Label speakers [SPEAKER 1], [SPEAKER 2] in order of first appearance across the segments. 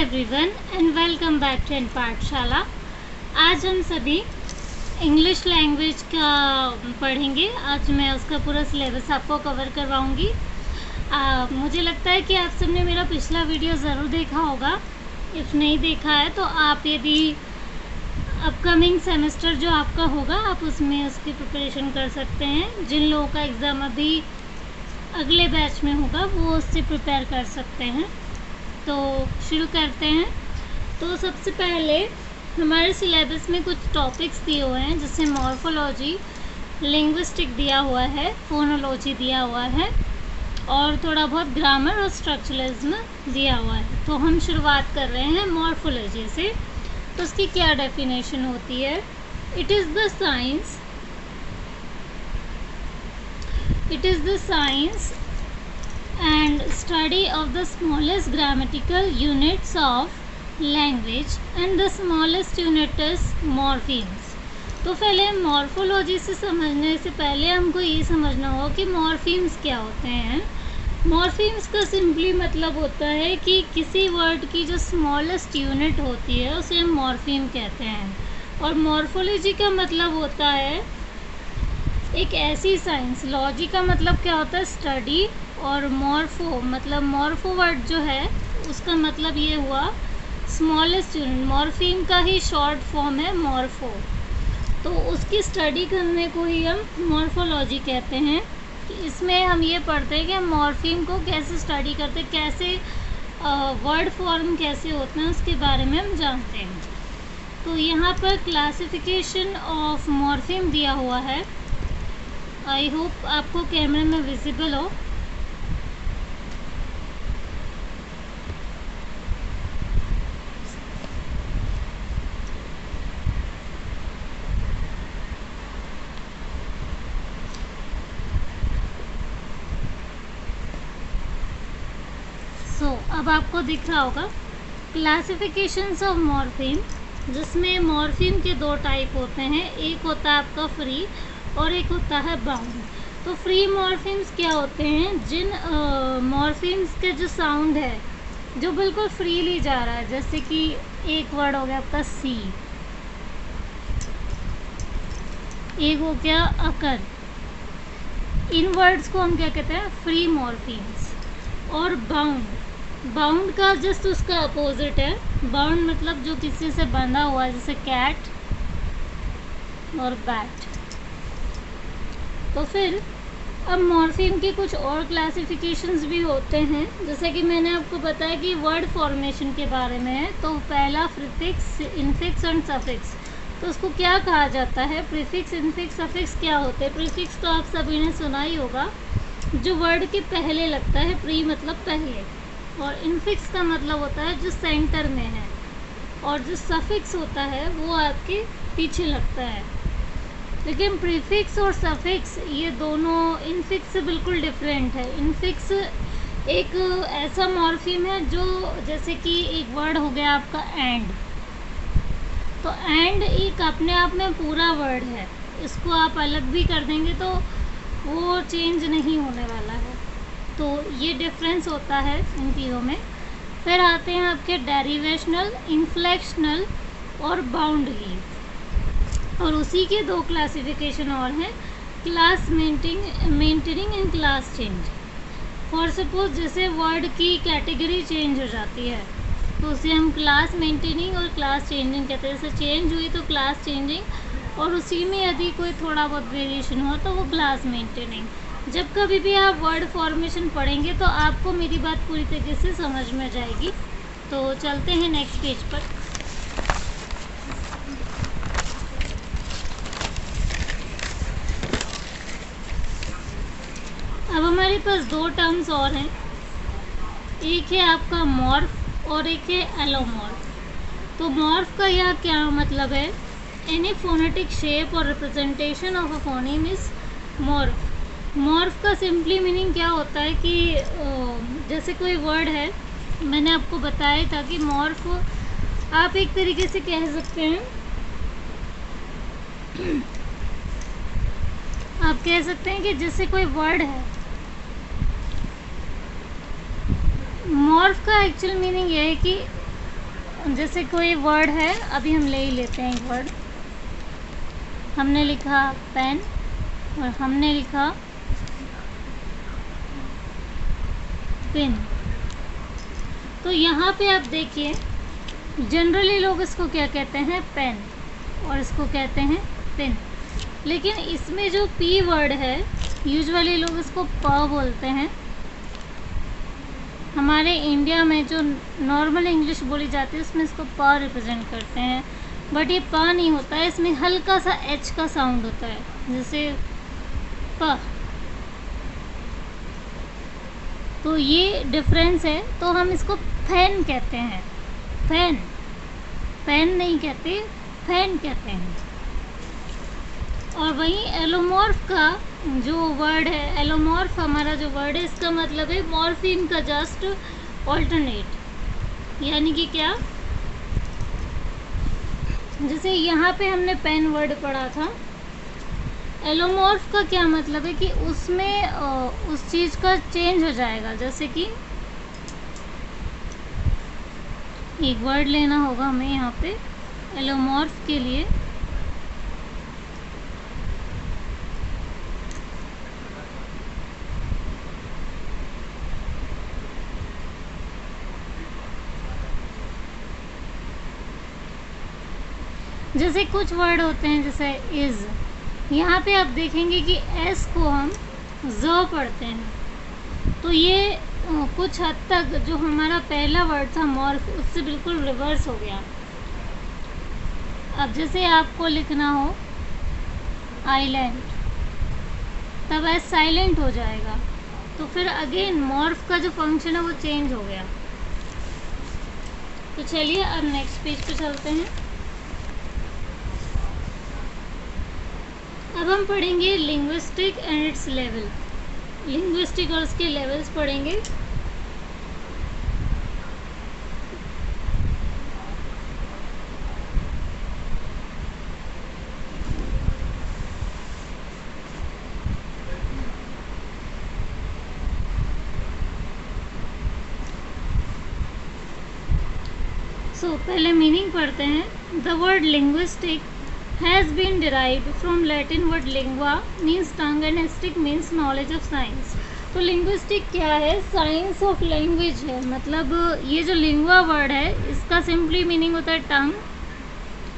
[SPEAKER 1] Everyone and welcome back to N पाठशाला। आज हम सभी इंग्लिश लैंग्वेज का पढ़ेंगे। आज मैं उसका पूरा सिलेबस आपको कवर करवाऊंगी। मुझे लगता है कि आप सबने मेरा पिछला वीडियो ज़रूर देखा होगा। इफ़ नहीं देखा है तो आप यदि अपकमिंग सेमेस्टर जो आपका होगा आप उसमें उसकी प्रिपरेशन कर सकते हैं। जिन लोगों का एग्ज़ाम अभी अगले बैच में होगा वो उससे प्रिपेयर कर सकते हैं। तो शुरू करते हैं। तो सबसे पहले हमारे सिलेबस में कुछ टॉपिक्स दिए हुए हैं, जैसे मॉर्फोलॉजी, लिंग्विस्टिक दिया हुआ है, फोनोलॉजी दिया हुआ है और थोड़ा बहुत ग्रामर और स्ट्रक्चरलिज्म दिया हुआ है। तो हम शुरुआत कर रहे हैं मॉर्फोलॉजी से। तो उसकी क्या डेफिनेशन होती है? It is the science and study of the smallest grammatical units of language and the smallest unit is morphemes। तो पहले मॉर्फोलॉजी से समझने से पहले हमको ये समझना होगा कि मॉर्फीम्स क्या होते हैं। मॉर्फीम्स का सिंपली मतलब होता है कि किसी वर्ड की जो स्मॉलेस्ट यूनिट होती है उसे हम मॉर्फीम कहते हैं। और मॉर्फोलॉजी का मतलब होता है एक ऐसी साइंस। लॉजी का मतलब क्या होता है? स्टडी। और मॉर्फो मतलब मॉर्फो वर्ड जो है उसका मतलब ये हुआ स्मॉलेस्ट यूनिट। मॉर्फीम का ही शॉर्ट फॉर्म है मॉर्फो। तो उसकी स्टडी करने को ही हम मॉर्फोलॉजी कहते हैं। कि इसमें हम ये पढ़ते हैं कि हम मॉर्फीम को कैसे स्टडी करते हैं, कैसे वर्ड फॉर्म कैसे होते हैं, उसके बारे में हम जानते हैं। तो यहाँ पर क्लासिफिकेशन ऑफ मॉर्फीम दिया हुआ है। आई होप आपको कैमरे में विजिबल हो। अब आपको दिख रहा होगा क्लासिफिकेशंस ऑफ मॉर्फीम, जिसमें मॉर्फीम के दो टाइप होते हैं। एक होता है आपका फ्री और एक होता है बाउंड। तो फ्री मॉर्फीम्स क्या होते हैं? जिन मॉर्फीम्स के जो साउंड है जो बिल्कुल फ्रीली जा रहा है, जैसे कि एक वर्ड हो गया आपका सी, एक हो गया अकर। इन वर्ड्स को हम क्या कहते हैं? Free morphemes. और बाउंड का जस्ट उसका अपोजिट है। बाउंड मतलब जो किसी से बंधा हुआ है, जैसे कैट और बैट। तो फिर अब मॉर्फीम की कुछ और क्लासिफिकेशंस भी होते हैं, जैसे कि मैंने आपको बताया कि वर्ड फॉर्मेशन के बारे में है। तो पहला प्रीफिक्स, इनफिक्स एंड सफिक्स। तो उसको क्या कहा जाता है? प्रीफिक्स, इनफिक्स, सफिक्स क्या होते हैं? प्रीफिक्स तो आप सभी ने सुना ही होगा, जो वर्ड के पहले लगता है। प्री मतलब पहले, और इनफिक्स का मतलब होता है जो सेंटर में है, और जो सफिक्स होता है वो आपके पीछे लगता है। लेकिन प्रीफिक्स और सफिक्स ये दोनों इनफिक्स से बिल्कुल डिफरेंट है। इनफिक्स एक ऐसा मॉर्फीम है जो, जैसे कि एक वर्ड हो गया आपका एंड। तो एंड एक अपने आप में पूरा वर्ड है, इसको आप अलग भी कर देंगे तो वो चेंज नहीं होने वाला है। तो ये डिफरेंस होता है इन तीनों में। फिर आते हैं आपके डेरिवेशनल, इन्फ्लेक्शनल और बाउंड लीफ। और उसी के दो क्लासिफिकेशन और हैं, class maintaining and class change. For suppose जैसे वर्ड की कैटेगरी चेंज हो जाती है तो उसे हम क्लास मेंटेनिंग और क्लास चेंजिंग कहते हैं। जैसे चेंज हुई तो क्लास चेंजिंग, और उसी में यदि कोई थोड़ा बहुत वेरिएशन हो तो वो क्लास मेंटेनिंग। जब कभी भी आप वर्ड फॉर्मेशन पढ़ेंगे तो आपको मेरी बात पूरी तरीके से समझ में जाएगी। तो चलते हैं नेक्स्ट पेज पर। अब हमारे पास दो टर्म्स और हैं, एक है आपका मॉर्फ और एक है एलोमॉर्फ। तो मॉर्फ का यह क्या मतलब है? एनी फोनेटिक शेप और representation of a phoneme is morph. Morph का सिंपली मीनिंग क्या होता है कि जैसे कोई वर्ड है, मैंने आपको बताया था कि मॉर्फ आप एक तरीके से कह सकते हैं, आप कह सकते हैं कि जैसे कोई वर्ड है, मॉर्फ का एक्चुअल मीनिंग ये है कि जैसे कोई वर्ड है, अभी हम ले ही लेते हैं एक वर्ड। हमने लिखा पेन और हमने लिखा पिन। तो यहाँ पे आप देखिए, जनरली लोग इसको क्या कहते हैं, पेन, और इसको कहते हैं पिन। लेकिन इसमें जो पी वर्ड है, यूजुअली लोग इसको प बोलते हैं। हमारे इंडिया में जो नॉर्मल इंग्लिश बोली जाती है उसमें इसको प रिप्रेजेंट करते हैं, बट ये प नहीं होता है, इसमें हल्का सा एच का साउंड होता है, जैसे प। तो ये डिफरेंस है। तो हम इसको फैन कहते हैं, फैन, पेन नहीं कहते, फैन कहते हैं। और वहीं एलोमॉर्फ का जो वर्ड है, एलोमॉर्फ हमारा जो वर्ड है, इसका मतलब है मॉर्फिन का जस्ट ऑल्टरनेट। यानी कि क्या, जैसे यहाँ पे हमने पेन वर्ड पढ़ा था, एलोमॉर्फ का क्या मतलब है कि उसमें उस चीज़ का चेंज हो जाएगा। जैसे कि एक वर्ड लेना होगा हमें यहाँ पे एलोमॉर्फ के लिए। जैसे कुछ वर्ड होते हैं, जैसे इज़, यहाँ पे आप देखेंगे कि एस को हम ज पढ़ते हैं। तो ये कुछ हद तक जो हमारा पहला वर्ड था मॉर्फ, उससे बिल्कुल रिवर्स हो गया। अब जैसे आपको लिखना हो आइलैंड, तब एस साइलेंट हो जाएगा। तो फिर अगेन मॉर्फ का जो फंक्शन है वो चेंज हो गया। तो चलिए अब नेक्स्ट पेज पे चलते हैं। अब हम पढ़ेंगे linguistic and it's level. Linguistic और उसके लेवल्स पढ़ेंगे। पहले मीनिंग पढ़ते हैं। The word linguistic has been derived from Latin word lingua means tongue and stick means knowledge of science। तो linguistic क्या है, साइंस ऑफ लैंग्वेज है। मतलब ये जो लिंगुआ वर्ड है, इसका सिंपली मीनिंग होता है टंग,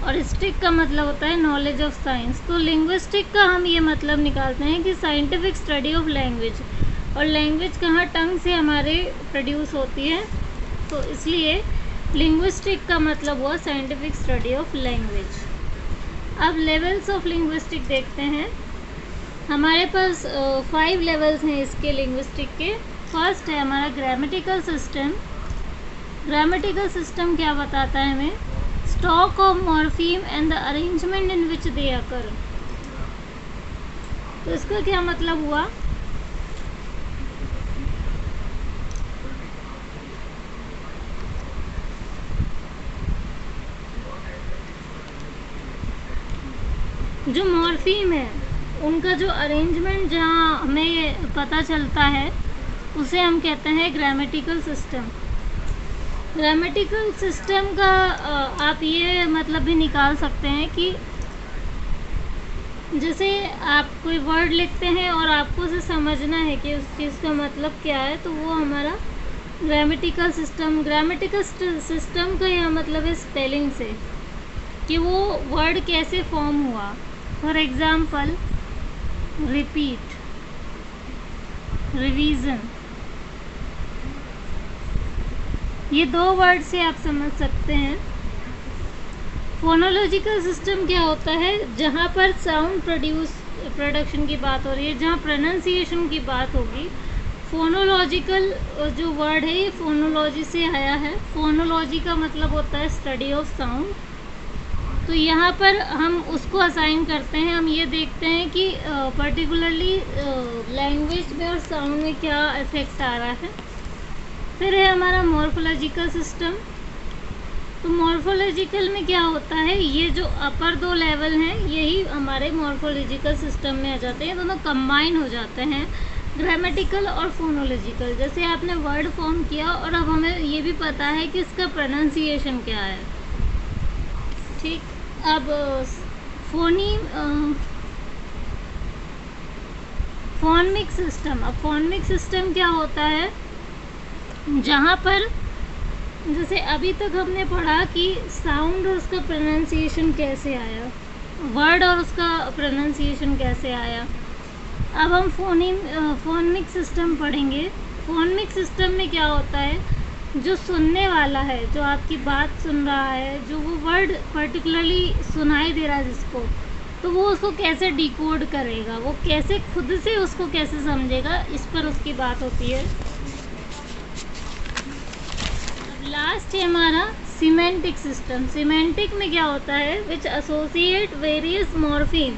[SPEAKER 1] और स्टिक का मतलब होता है नॉलेज ऑफ साइंस। तो लिंग्विस्टिक का हम ये मतलब निकालते हैं कि साइंटिफिक स्टडी ऑफ लैंग्वेज, और लैंग्वेज कहाँ, टंग से हमारे प्रोड्यूस होती है। तो इसलिए लिंग्विस्टिक का मतलब हुआ साइंटिफिक स्टडी ऑफ लैंग्वेज। अब लेवल्स ऑफ लिंग्विस्टिक देखते हैं। हमारे पास 5 लेवल्स हैं इसके लिंग्विस्टिक के। फर्स्ट है हमारा ग्रामेटिकल सिस्टम। ग्रामेटिकल सिस्टम क्या बताता है हमें, stock of morpheme and the arrangement in which they occur. तो इसका क्या मतलब हुआ, जो मॉर्फीम है उनका जो अरेंजमेंट जहाँ हमें पता चलता है उसे हम कहते हैं ग्रामेटिकल सिस्टम। ग्रामेटिकल सिस्टम का आप ये मतलब भी निकाल सकते हैं कि जैसे आप कोई वर्ड लिखते हैं और आपको उसे समझना है कि उस चीज़ का मतलब क्या है, तो वो हमारा ग्रामेटिकल सिस्टम। ग्रामेटिकल सिस्टम का यह मतलब है स्पेलिंग से, कि वो वर्ड कैसे फॉर्म हुआ। फॉर एग्ज़ाम्पल रिपीट, रिवीजन, ये 2 वर्ड से आप समझ सकते हैं। फोनोलॉजिकल सिस्टम क्या होता है, जहाँ पर साउंड प्रोडक्शन की बात हो रही है, जहाँ प्रोनाउंसिएशन की बात होगी। फोनोलॉजिकल जो वर्ड है ये फोनोलॉजी से आया है। फोनोलॉजी का मतलब होता है स्टडी ऑफ साउंड। तो यहाँ पर हम उसको असाइन करते हैं, हम ये देखते हैं कि पर्टिकुलरली लैंग्वेज में और साउंड में क्या इफेक्ट आ रहा है। फिर है हमारा मॉर्फोलॉजिकल सिस्टम। तो मॉर्फोलॉजिकल में क्या होता है, ये जो अपर 2 लेवल हैं यही हमारे मॉर्फोलॉजिकल सिस्टम में आ जाते हैं, दोनों कंबाइन हो जाते हैं। ग्रामेटिकल और फोनोलॉजिकल, जैसे आपने वर्ड फॉर्म किया और अब हमें ये भी पता है कि इसका प्रोनाउंसिएशन क्या है। ठीक, अब फोनमिक सिस्टम। अब फोनमिक सिस्टम क्या होता है, जहाँ पर जैसे अभी तक हमने पढ़ा कि साउंड और उसका प्रोनाउंसिएशन कैसे आया, वर्ड और उसका प्रोनाउंसिएशन कैसे आया। अब हम फोनमिक सिस्टम पढ़ेंगे। फोनमिक सिस्टम में क्या होता है, जो सुनने वाला है, जो आपकी बात सुन रहा है, जो वो वर्ड पर्टिकुलरली सुनाई दे रहा है जिसको, तो वो उसको कैसे डिकोड करेगा, वो कैसे खुद से उसको कैसे समझेगा, इस पर उसकी बात होती है। अब लास्ट है हमारा सिमेंटिक सिस्टम। सिमेंटिक में क्या होता है, which associate various morpheme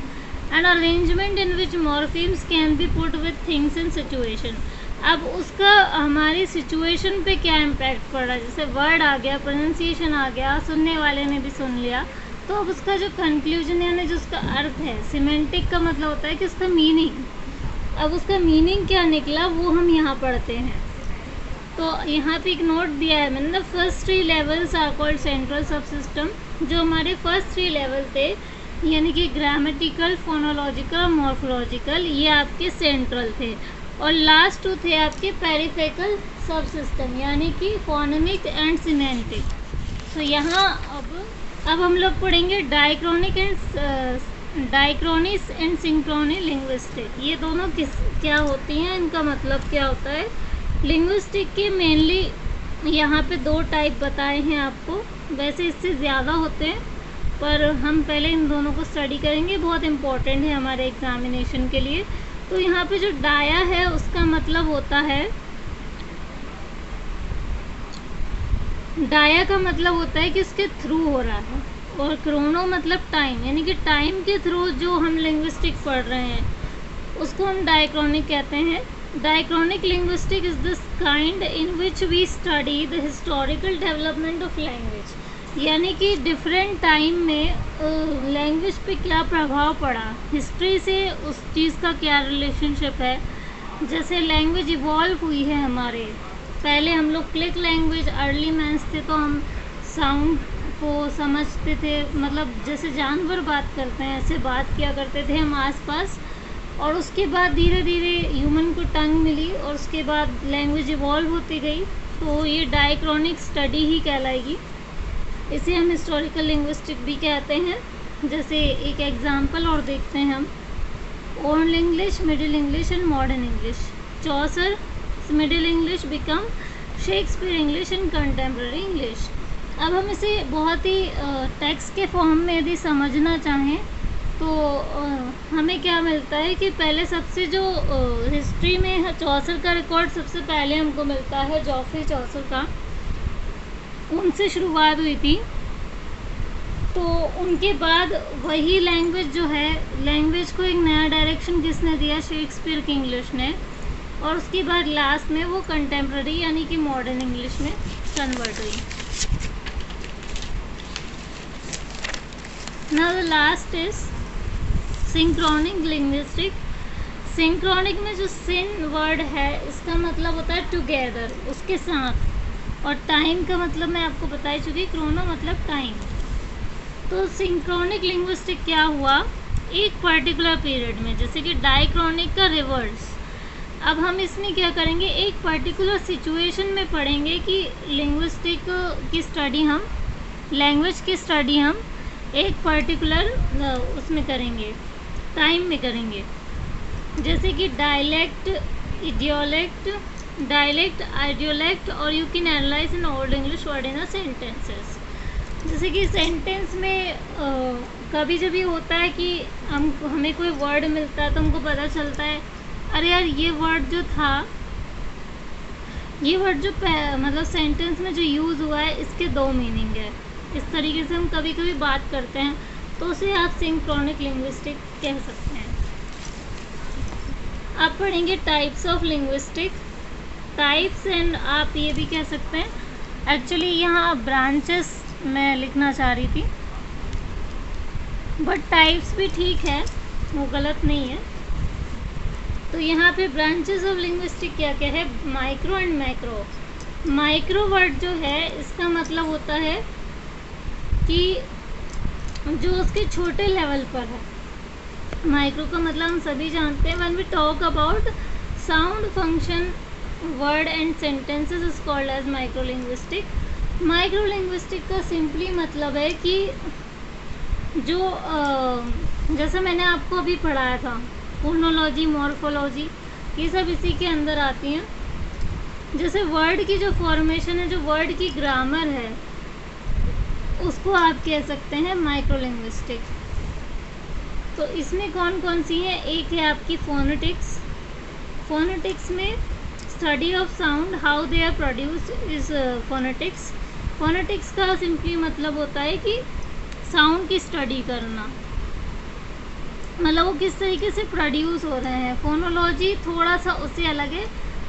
[SPEAKER 1] and arrangement in which morphemes can be put with things in situation. अब उसका हमारी सिचुएशन पे क्या इम्पैक्ट पड़ रहा है, जैसे वर्ड आ गया, प्रोनाउंसिएशन आ गया, सुनने वाले ने भी सुन लिया, तो अब उसका जो कंक्लूजन यानी जो उसका अर्थ है, सिमेंटिक का मतलब होता है कि उसका मीनिंग, अब उसका मीनिंग क्या निकला वो हम यहाँ पढ़ते हैं। तो यहाँ पे एक नोट दिया है मैंने, first 3 levels are called central सब सिस्टम। जो हमारे फर्स्ट 3 लेवल थे यानी कि ग्रामेटिकल, फोनोलॉजिकल, मॉर्फोलॉजिकल, ये आपके सेंट्रल थे, और लास्ट 2 थे आपके पेरिफेरल सब सिस्टम यानी कि फोनेमिक एंड सिमेंटिक। तो यहाँ अब हम लोग पढ़ेंगे डायक्रोनिस एंड सिंक्रोनी लिंग्विस्टिक। ये दोनों क्या होती हैं, इनका मतलब क्या होता है। लिंग्विस्टिक के मेनली यहाँ पे 2 टाइप बताए हैं आपको, वैसे इससे ज़्यादा होते हैं, पर हम पहले इन दोनों को स्टडी करेंगे, बहुत इम्पोर्टेंट है हमारे एग्जामिनेशन के लिए। तो यहाँ पे जो डाया है उसका मतलब होता है, डाया का मतलब होता है कि उसके थ्रू हो रहा है, और क्रोनो मतलब टाइम, यानी कि टाइम के थ्रू जो हम लिंग्विस्टिक पढ़ रहे हैं उसको हम डायक्रोनिक कहते हैं। Diachronic linguistic is this kind in which we study the historical development of language, यानी कि डिफरेंट टाइम में लैंग्वेज पे क्या प्रभाव पड़ा, हिस्ट्री से उस चीज़ का क्या रिलेशनशिप है। जैसे लैंग्वेज इवॉल्व हुई है हमारे, पहले हम लोग क्लिक लैंग्वेज, अर्ली मैंस थे तो हम साउंड को समझते थे, मतलब जैसे जानवर बात करते हैं ऐसे बात किया करते थे हम आसपास, और उसके बाद धीरे धीरे ह्यूमन को टंग मिली और उसके बाद लैंग्वेज इवॉल्व होती गई, तो ये डायक्रोनिक स्टडी ही कहलाएगी। इसे हम हिस्टोरिकल लिंग्विस्टिक भी कहते हैं। जैसे एक एग्जांपल और देखते हैं हम, old English, middle English and modern English. Chaucer middle English become Shakespeare English and contemporary English. अब हम इसे बहुत ही टेक्स्ट के फॉर्म में यदि समझना चाहें तो हमें क्या मिलता है कि पहले सबसे जो हिस्ट्री में चौसर का रिकॉर्ड सबसे पहले हमको मिलता है, जॉफ्री चौसर का, उनसे शुरुआत हुई थी। तो उनके बाद वही लैंग्वेज जो है, लैंग्वेज को एक नया डायरेक्शन किसने दिया, शेक्सपियर की इंग्लिश ने, और उसके बाद लास्ट में वो कंटेम्प्रेरी यानी कि मॉडर्न इंग्लिश में कन्वर्ट हुई। Now the last is synchronic linguistic. Synchronic में जो सिन वर्ड है इसका मतलब होता है टुगेदर, उसके साथ, और टाइम का मतलब मैं आपको बता ही चुकी, क्रोनो मतलब टाइम। तो सिंक्रोनिक लिंग्विस्टिक क्या हुआ, एक पर्टिकुलर पीरियड में, जैसे कि डायक्रोनिक का रिवर्स। अब हम इसमें क्या करेंगे, एक पर्टिकुलर सिचुएशन में पढ़ेंगे कि लिंग्विस्टिक की स्टडी हम, लैंग्वेज की स्टडी हम एक पर्टिकुलर उसमें करेंगे, टाइम में करेंगे। जैसे कि डायलेक्ट, इडियोलेक्ट, डायलेक्ट, आइडियोलेक्ट, और you can analyse in old English word in sentences. जैसे कि सेंटेंस में कभी जब ये होता है कि हमें कोई वर्ड मिलता है तो हमको पता चलता है, अरे यार ये वर्ड जो था, ये वर्ड जो मतलब सेंटेंस में जो यूज़ हुआ है इसके 2 मीनिंग है। इस तरीके से हम कभी कभी बात करते हैं, तो उसे आप सिंक्रोनिक लिंग्विस्टिक कह सकते हैं। आप पढ़ेंगे types of linguistic, types, and आप ये भी कह सकते हैं, एक्चुअली यहाँ ब्रांचेस मैं लिखना चाह रही थी, बट टाइप्स भी ठीक है, वो गलत नहीं है। तो यहाँ पे ब्रांचेस ऑफ लिंग्विस्टिक क्या क्या है, micro and macro. Micro word जो है इसका मतलब होता है कि जो उसके छोटे लेवल पर है। माइक्रो का मतलब हम सभी जानते हैं, when we talk about sound function word and sentences is called as micro linguistic. Micro linguistic का सिंपली मतलब है कि जो जैसे मैंने आपको अभी पढ़ाया था फोनोलॉजी, मॉर्फोलॉजी, ये सब इसी के अंदर आती हैं। जैसे वर्ड की जो फॉर्मेशन है, जो वर्ड की ग्रामर है, उसको आप कह सकते हैं माइक्रो लिंग्विस्टिक। तो इसमें कौन कौन सी है, एक है आपकी फोनेटिक्स। फोनेटिक्स में study of sound, how they are produced is phonetics. Phonetics का सिंपली मतलब होता है कि साउंड की स्टडी करना, मतलब वो किस तरीके से प्रोड्यूस हो रहे हैं। फोनोलॉजी थोड़ा सा उससे अलग है,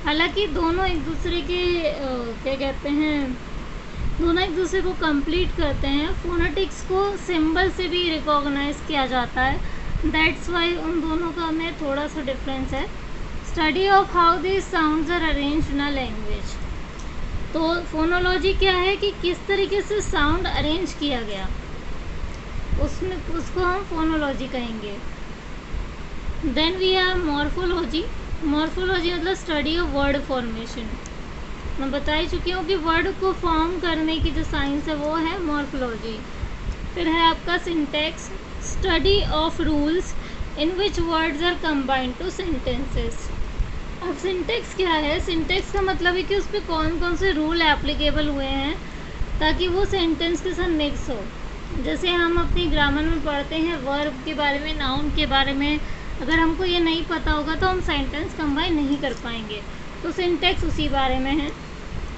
[SPEAKER 1] हालांकि दोनों एक दूसरे के क्या कहते हैं, दोनों एक दूसरे को कंप्लीट करते हैं। फोनेटिक्स को सिंबल से भी रिकॉग्नाइज किया जाता है, दैट्स वाई उन दोनों का में थोड़ा सा डिफरेंस है। Study of how this sounds are arranged in a language. तो फोनोलॉजी क्या है कि किस तरीके से साउंड अरेंज किया गया, उसमें उसको हम फोनोलॉजी कहेंगे। Then we have morphology. Morphology मतलब स्टडी ऑफ वर्ड फॉर्मेशन। मैं बता ही चुकी हूँ कि वर्ड को फॉर्म करने की जो साइंस है वो है मॉर्फोलॉजी। फिर है आपका syntax, study of rules in which words are combined two sentences. अब सिंटैक्स क्या है, सिंटैक्स का मतलब है कि उस पर कौन कौन से रूल एप्लीकेबल हुए हैं ताकि वो सेंटेंस के साथ मिक्स हो। जैसे हम अपनी ग्रामर में पढ़ते हैं वर्ब के बारे में, नाउन के बारे में, अगर हमको ये नहीं पता होगा तो हम सेंटेंस कंबाइन नहीं कर पाएंगे। तो सिंटैक्स उसी बारे में है।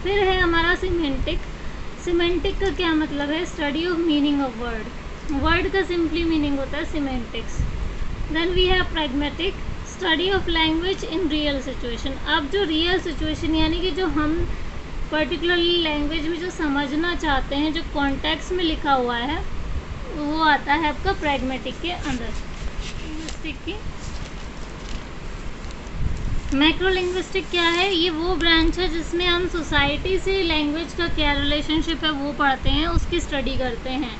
[SPEAKER 1] फिर है हमारा सिमेंटिक। सिमेंटिक का क्या मतलब है, study of meaning of word. Word का सिंपली मीनिंग होता है semantics. Then we have pragmatic, study of language in real situation. अब जो रियल सिचुएशन यानी कि जो हम पर्टिकुलरली लैंग्वेज में जो समझना चाहते हैं, जो कॉन्टेक्स्ट में लिखा हुआ है, वो आता है आपका प्रैग्मेटिक के अंदर। लिंग्विस्टिक की मैक्रो लिंग्विस्टिक क्या है, ये वो ब्रांच है जिसमें हम सोसाइटी से लैंग्वेज का क्या रिलेशनशिप है वो पढ़ते हैं, उसकी स्टडी करते हैं।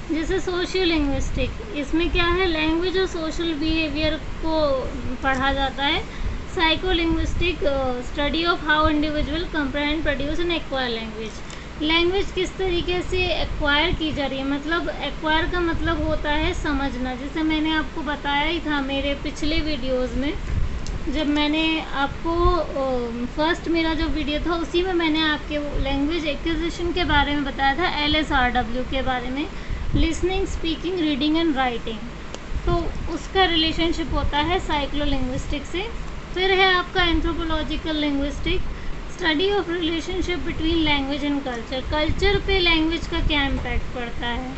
[SPEAKER 1] जैसे सोशल लिंग्विस्टिक, इसमें क्या है, लैंग्वेज और सोशल बिहेवियर को पढ़ा जाता है। Psycholinguistic, study of how individual comprehend, produce and acquire language. Language किस तरीके से एक्वायर की जा रही है, मतलब एक्वायर का मतलब होता है समझना। जैसे मैंने आपको बताया ही था मेरे पिछले वीडियोस में, जब मैंने आपको फर्स्ट मेरा जो वीडियो था उसी में मैंने आपके लैंग्वेज एक्विजिशन के बारे में बताया था, LSRW के बारे में, listening, speaking, reading and writing. तो उसका रिलेशनशिप होता है साइक्लो लिंग्विस्टिक से। फिर है आपका anthropological linguistic, study of relationship between language and culture. Culture पे लैंग्वेज का क्या इम्पैक्ट पड़ता है,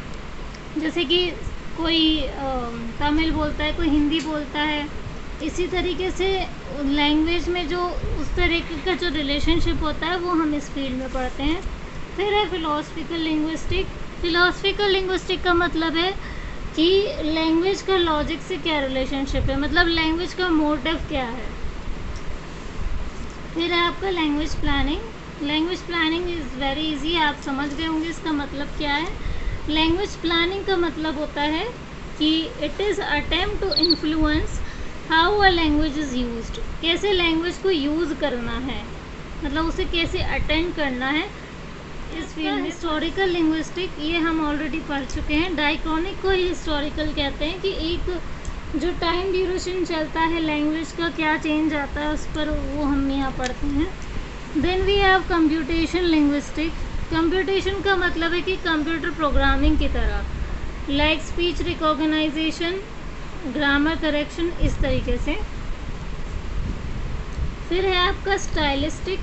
[SPEAKER 1] जैसे कि कोई तमिल बोलता है, कोई हिंदी बोलता है, इसी तरीके से लैंग्वेज में जो उस तरीके का जो रिलेशनशिप होता है वो हम इस फील्ड में पढ़ते हैं। फिर है फिलोसफिकल लिंग्विस्टिक। फिलोसफिकल लिंग्विस्टिक का मतलब है कि लैंग्वेज का लॉजिक से क्या रिलेशनशिप है, मतलब लैंग्वेज का मोटिव क्या है। फिर है आपका language planning. Language planning is very easy, आप समझ गए होंगे इसका मतलब क्या है। लैंग्वेज प्लानिंग का मतलब होता है कि it is attempt to influence how a language is used. कैसे लैंग्वेज को यूज़ करना है, मतलब उसे कैसे अटेंड करना है इस फील्ड में। हिस्टोरिकल लिंग्विस्टिक, ये हम ऑलरेडी पढ़ चुके हैं। डायक्रॉनिक को ही हिस्टोरिकल कहते हैं कि एक जो टाइम ड्यूरेशन चलता है लैंग्वेज का, क्या चेंज आता है उस पर, वो हम यहाँ पढ़ते हैं। Then we have computation linguistic. Computation का मतलब है कि कंप्यूटर प्रोग्रामिंग की तरह, like speech recognition, grammar correction, इस तरीके से। फिर है आपका स्टाइलिस्टिक।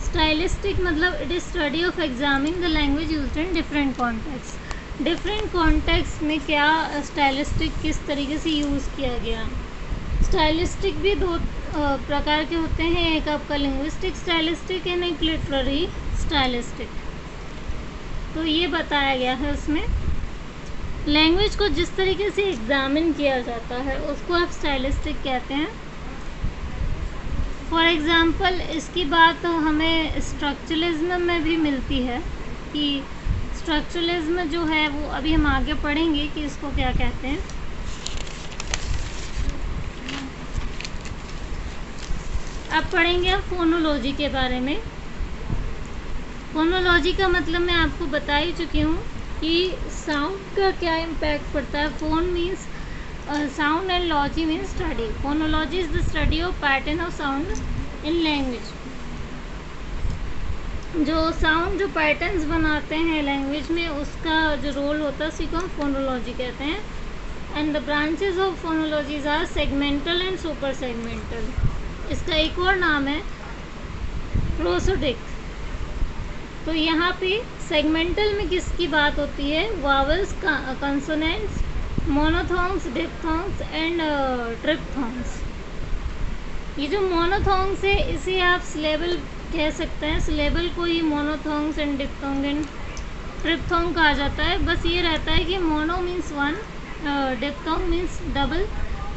[SPEAKER 1] स्टाइलिस्टिक मतलब it is study of examining the language used in different context. Different context में क्या स्टाइलिस्टिक किस तरीके से यूज़ किया गया। स्टाइलिस्टिक भी दो प्रकार के होते हैं, एक आपका लिंग्विस्टिक स्टाइलिस्टिक एंड एक लिटरेरी स्टाइलिस्टिक। तो ये बताया गया है उसमें लैंग्वेज को जिस तरीके से एग्जामिन किया जाता है उसको आप स्टाइलिस्टिक कहते हैं। फॉर एग्ज़ाम्पल इसकी बात हमें स्ट्रक्चरलिज्म में भी मिलती है कि स्ट्रक्चरलिज्म जो है वो अभी हम आगे पढ़ेंगे कि इसको क्या कहते हैं। अब पढ़ेंगे हम फोनोलॉजी के बारे में। फोनोलॉजी का मतलब मैं आपको बता ही चुकी हूँ कि साउंड का क्या इम्पैक्ट पड़ता है। Phone means sound and logy means study. Phonology is the study of pattern of sound in language. जो साउंड जो पैटर्न्स बनाते हैं लैंग्वेज में उसका जो रोल होता है उसी को हम फोनोलॉजी कहते हैं। And the branches of phonologies are segmental and suprasegmental. इसका एक और नाम है प्रोसोडिक। तो यहाँ पे सेगमेंटल में किसकी बात होती है? Vowels, consonants, monophthongs, diphthongs and triphthongs. ये जो मोनोथॉन्ग्स है इसे आप सिलेबल कह सकते हैं। सिलेबल को ही monophthongs and diphthong and triphthong कहा जाता है। बस ये रहता है कि mono means one, diphthong means double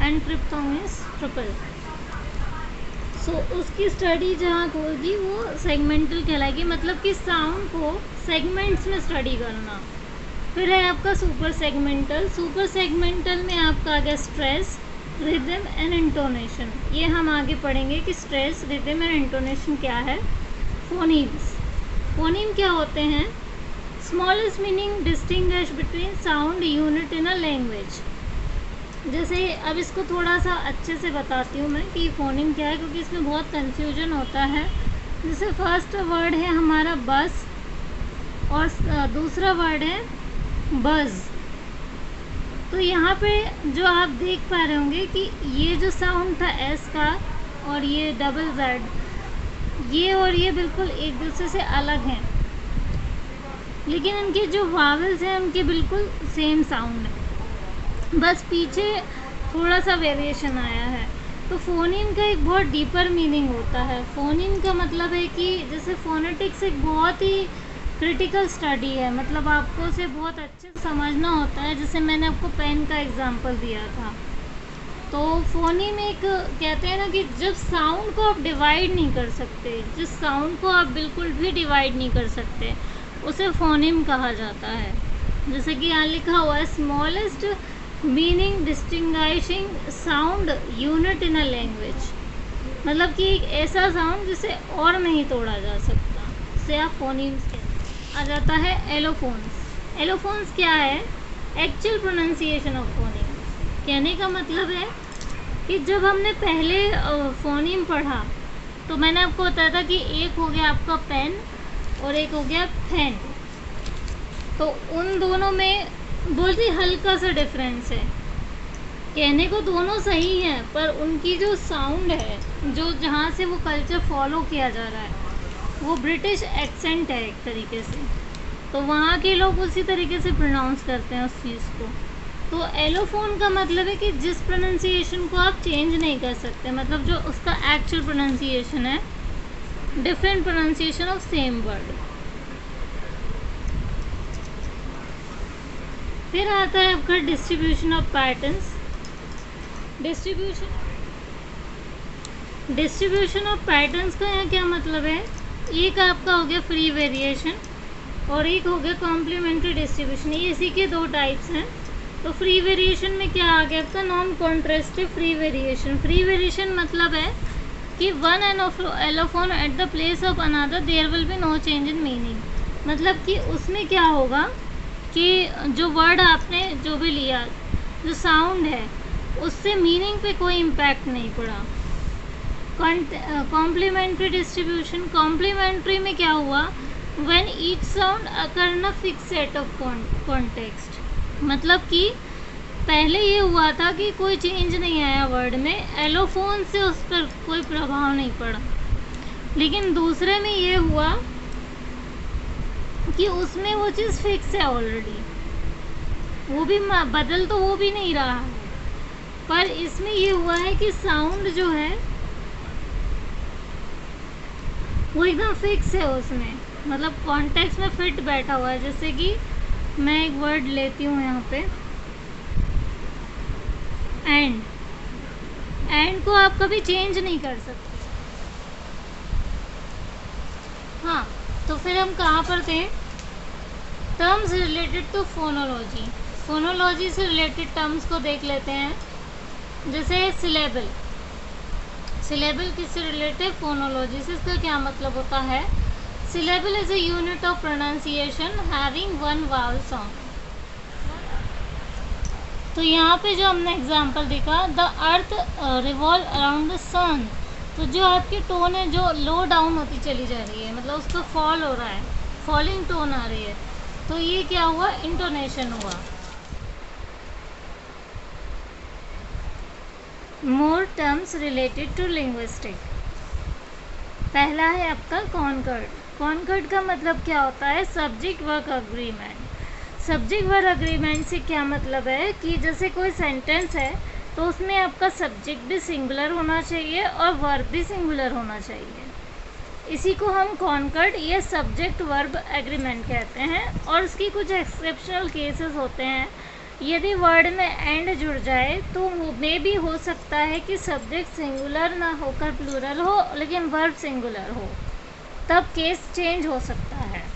[SPEAKER 1] and triphthong means triple. So उसकी स्टडी जहाँ होगी वो सेगमेंटल कहलाएगी, मतलब कि साउंड को सेगमेंट्स में स्टडी करना। फिर है आपका सुपर सेगमेंटल। सुपर सेगमेंटल में आपका आ गया स्ट्रेस, रिदम एंड इंटोनेशन। ये हम आगे पढ़ेंगे कि स्ट्रेस, रिदम एंड इंटोनेशन क्या है। फोनीम्स, फोनीम क्या होते हैं? Smallest meaning distinguish between sound unit in a language. जैसे अब इसको थोड़ा सा अच्छे से बताती हूँ मैं कि फोनीम क्या है, क्योंकि इसमें बहुत कंफ्यूजन होता है। जैसे फर्स्ट वर्ड है हमारा बस और दूसरा वर्ड है बज़। तो यहाँ पे जो आप देख पा रहे होंगे कि ये जो साउंड था एस का और ये डबल जेड, ये और ये बिल्कुल एक दूसरे से अलग हैं, लेकिन इनके जो वावल्स हैं उनके बिल्कुल सेम साउंड है, बस पीछे थोड़ा सा वेरिएशन आया है। तो फोनीम का एक बहुत डीपर मीनिंग होता है। फोनीम का मतलब है कि जैसे फोनेटिक्स एक बहुत ही क्रिटिकल स्टडी है, मतलब आपको उसे बहुत अच्छे से समझना होता है। जैसे मैंने आपको पेन का एग्जांपल दिया था। तो फोनीम एक कहते हैं ना कि जब साउंड को आप डिवाइड नहीं कर सकते, जिस साउंड को आप बिल्कुल भी डिवाइड नहीं कर सकते उसे फोनीम कहा जाता है। जैसे कि यहाँ लिखा हुआ है smallest meaning distinguishing sound unit in a language, मतलब कि एक ऐसा साउंड जिसे और नहीं तोड़ा जा सकता, उसे आप फोनीम्स कहते हैं। आ जाता है एलोफोन्स। एलोफोन्स क्या है? Actual pronunciation of phonemes. कहने का मतलब है कि जब हमने पहले फोनीम पढ़ा तो मैंने आपको बताया था कि एक हो गया आपका पेन और एक हो गया फैन। तो उन दोनों में बहुत ही हल्का सा डिफरेंस है। कहने को दोनों सही हैं, पर उनकी जो साउंड है, जो जहाँ से वो कल्चर फॉलो किया जा रहा है, वो ब्रिटिश एक्सेंट है एक तरीके से। तो वहाँ के लोग उसी तरीके से प्रोनाउंस करते हैं उस चीज़ को। तो एलोफोन का मतलब है कि जिस प्रोनाउंसिएशन को आप चेंज नहीं कर सकते, मतलब जो उसका एक्चुअल प्रोनाउंसिएशन है, different pronunciation of same word. फिर आता है आपका distribution of patterns. Distribution of patterns का यहाँ क्या मतलब है? एक आपका हो गया फ्री वेरिएशन और एक हो गया कॉम्प्लीमेंट्री डिस्ट्रीब्यूशन। ये इसी के दो टाइप्स हैं। तो फ्री वेरिएशन में क्या आ गया आपका? Non contrastive free variation. Free variation मतलब है कि one allophone at the place of another there will be no change in meaning. मतलब कि उसमें क्या होगा कि जो वर्ड आपने जो भी लिया, जो साउंड है, उससे मीनिंग पे कोई इम्पैक्ट नहीं पड़ा। कॉम्प्लीमेंट्री डिस्ट्रीब्यूशन, कॉम्प्लीमेंट्री में क्या हुआ? When each sound occur in a fix set of context. मतलब कि पहले ये हुआ था कि कोई चेंज नहीं आया वर्ड में, एलोफोन से उस पर कोई प्रभाव नहीं पड़ा। लेकिन दूसरे में ये हुआ कि उसमें वो चीज़ फिक्स है ऑलरेडी, वो भी बदल तो वो भी नहीं रहा है, पर इसमें ये हुआ है कि साउंड जो है वो एकदम फिक्स है उसमें, मतलब कॉन्टेक्स्ट में फिट बैठा हुआ है। जैसे कि मैं एक वर्ड लेती हूँ यहाँ पे, एंड को आप कभी चेंज नहीं कर सकते। फिर हम कहाँ पर थे? Terms related to phonology. Phonology से रिलेटेड टर्म्स को देख लेते हैं। जैसे सिलेबल, सिलेबल किससे रिलेटेड? फोनोलॉजी से। इसका क्या मतलब होता है? Syllable is a unit of pronunciation having one vowel sound। तो यहाँ पे जो हमने एग्जाम्पल देखा, the earth revolve around the sun, तो जो आपकी टोन है जो लो डाउन होती चली जा रही है, मतलब उसका फॉल हो रहा है, फॉलिंग टोन आ रही है, तो ये क्या हुआ? इंटोनेशन हुआ। मोर टर्म्स रिलेटेड टू लिंग्विस्टिक। पहला है आपका कॉन्कर्ड। कॉन्कर्ड का मतलब क्या होता है? Subject verb agreement. Subject verb agreement से क्या मतलब है कि जैसे कोई सेंटेंस है तो उसमें आपका सब्जेक्ट भी सिंगुलर होना चाहिए और वर्ब भी सिंगुलर होना चाहिए। इसी को हम कॉन्कर्ड या सब्जेक्ट वर्ब एग्रीमेंट कहते हैं। और उसकी कुछ एक्सेप्शनल केसेस होते हैं। यदि वर्ड में एंड जुड़ जाए तो वो में भी हो सकता है कि सब्जेक्ट सिंगुलर ना होकर प्लूरल हो लेकिन वर्ब सिंगुलर हो, तब केस चेंज हो सकता है।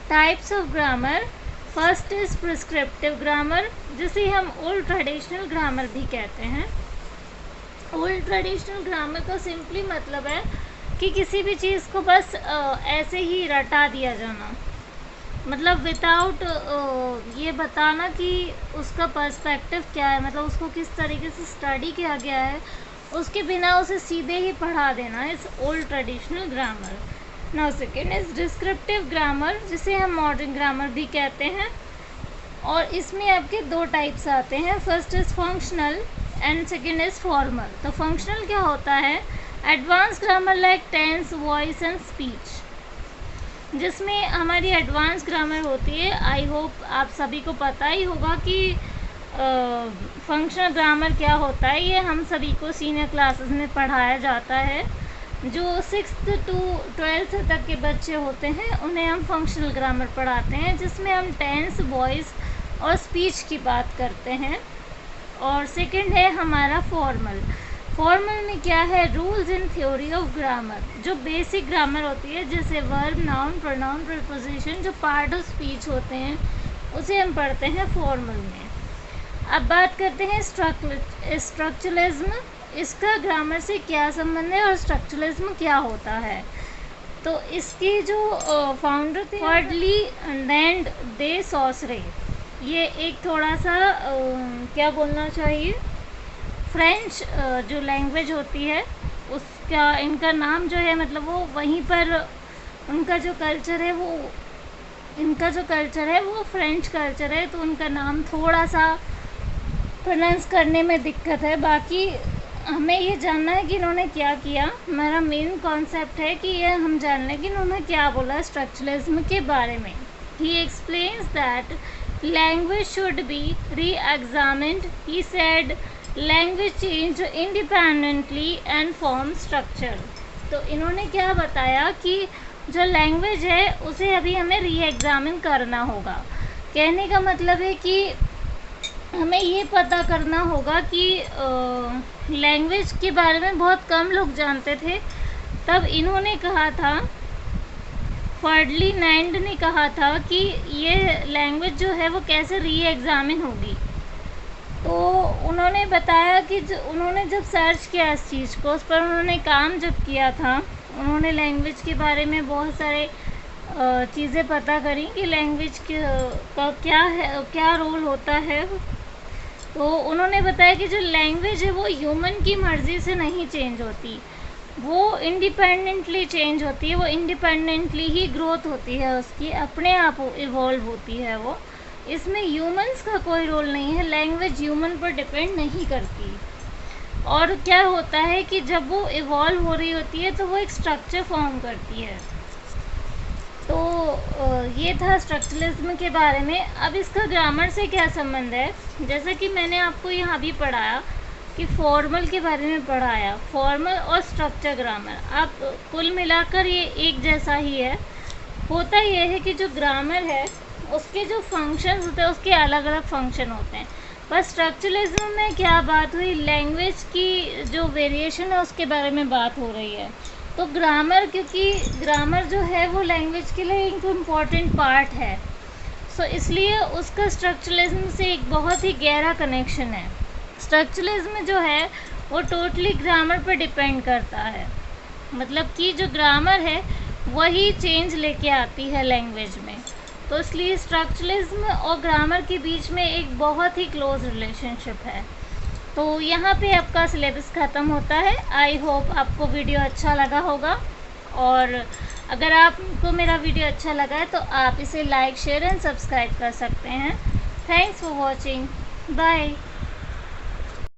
[SPEAKER 1] Types of grammar. First is prescriptive grammar, जिसे हम ओल्ड ट्रेडिशनल ग्रामर भी कहते हैं। ओल्ड ट्रेडिशनल ग्रामर का सिंपली मतलब है कि किसी भी चीज़ को बस ऐसे ही रटा दिया जाना, मतलब विदाउट ये बताना कि उसका पर्सपेक्टिव क्या है, मतलब उसको किस तरीके से स्टडी किया गया है, उसके बिना उसे सीधे ही पढ़ा देना इस old traditional grammar. Now second is descriptive grammar, जिसे हम मॉडर्न ग्रामर भी कहते हैं। और इसमें आपके दो टाइप्स आते हैं। First is functional and second is formal. तो फंक्शनल क्या होता है? Advance grammar like tense, voice and speech, जिसमें हमारी एडवांस ग्रामर होती है। आई होप आप सभी को पता ही होगा कि फंक्शनल ग्रामर क्या होता है। ये हम सभी को सीनियर क्लासेस में पढ़ाया जाता है। जो 6th to 12th तक के बच्चे होते हैं उन्हें हम फंक्शनल ग्रामर पढ़ाते हैं, जिसमें हम टेंस, वॉइस और स्पीच की बात करते हैं। और सेकंड है हमारा फॉर्मल। फॉर्मल में क्या है? Rules in theory of grammar, जो बेसिक ग्रामर होती है, जैसे वर्ब, नाउन, प्रोनाउन, प्रीपोजिशन, जो पार्ट ऑफ स्पीच होते हैं उसे हम पढ़ते हैं फॉर्मल में। अब बात करते हैं स्ट्रक्चरलिज्म। इसका ग्रामर से क्या संबंध है और स्ट्रक्चरलिज्म क्या होता है? तो इसके जो फाउंडर थे वर्डली लैंड दे सॉसरे, ये एक थोड़ा सा क्या बोलना चाहिए, फ्रेंच जो लैंग्वेज होती है उसका, इनका नाम जो है, मतलब वो वहीं पर उनका जो कल्चर है वो, इनका जो कल्चर है वो फ्रेंच कल्चर है, तो उनका नाम थोड़ा सा प्रोनाउंस करने में दिक्कत है। बाकी हमें ये जानना है कि इन्होंने क्या किया। मेरा मेन कॉन्सेप्ट है कि ये हम जान लें कि इन्होंने क्या बोला स्ट्रक्चरलिज्म के बारे में। He explains that language should be reexamined. He said language change independently and form structure. तो इन्होंने क्या बताया कि जो लैंग्वेज है उसे अभी हमें री एग्जामिन करना होगा। कहने का मतलब है कि हमें ये पता करना होगा कि लैंग्वेज के बारे में बहुत कम लोग जानते थे। तब इन्होंने कहा था, फर्डिनांड ने कहा था कि ये लैंग्वेज जो है वो कैसे री एग्जामिन होगी। तो उन्होंने बताया कि उन्होंने जब सर्च किया इस चीज़ को, उस पर उन्होंने काम जब किया था, उन्होंने लैंग्वेज के बारे में बहुत सारे चीज़ें पता करी कि लैंग्वेज का क्या है, क्या रोल होता है। तो उन्होंने बताया कि जो लैंग्वेज है वो ह्यूमन की मर्ज़ी से नहीं चेंज होती, वो इंडिपेंडेंटली चेंज होती है, वो इंडिपेंडेंटली ही ग्रोथ होती है, उसकी अपने आप इवॉल्व होती है वो। इसमें ह्यूमंस का कोई रोल नहीं है, लैंग्वेज ह्यूमन पर डिपेंड नहीं करती। और क्या होता है कि जब वो इवॉल्व हो रही होती है तो वो एक स्ट्रक्चर फॉर्म करती है। तो ये था स्ट्रक्चरलिज्म के बारे में। अब इसका ग्रामर से क्या संबंध है? जैसा कि मैंने आपको यहाँ भी पढ़ाया कि फॉर्मल के बारे में पढ़ाया, फॉर्मल और स्ट्रक्चर ग्रामर, आप कुल मिलाकर ये एक जैसा ही है। होता ये है कि जो ग्रामर है उसके जो फंक्शन होते हैं उसके अलग अलग फंक्शन होते हैं। पर स्ट्रक्चरलिज्म में क्या बात हुई, लैंग्वेज की जो वेरिएशन है उसके बारे में बात हो रही है। तो ग्रामर, क्योंकि ग्रामर जो है वो लैंग्वेज के लिए एक इम्पॉर्टेंट पार्ट है, सो इसलिए उसका स्ट्रक्चरलिज्म से एक बहुत ही गहरा कनेक्शन है। स्ट्रक्चरलिज्म जो है वो टोटली ग्रामर पर डिपेंड करता है, मतलब कि जो ग्रामर है वही चेंज लेके आती है लैंग्वेज में। तो इसलिए स्ट्रक्चरलिज्म और ग्रामर के बीच में एक बहुत ही क्लोज रिलेशनशिप है। तो यहाँ पे आपका सिलेबस ख़त्म होता है। आई होप आपको वीडियो अच्छा लगा होगा, और अगर आपको मेरा वीडियो अच्छा लगा है तो आप इसे लाइक, शेयर एंड सब्सक्राइब कर सकते हैं। Thanks for watching, bye.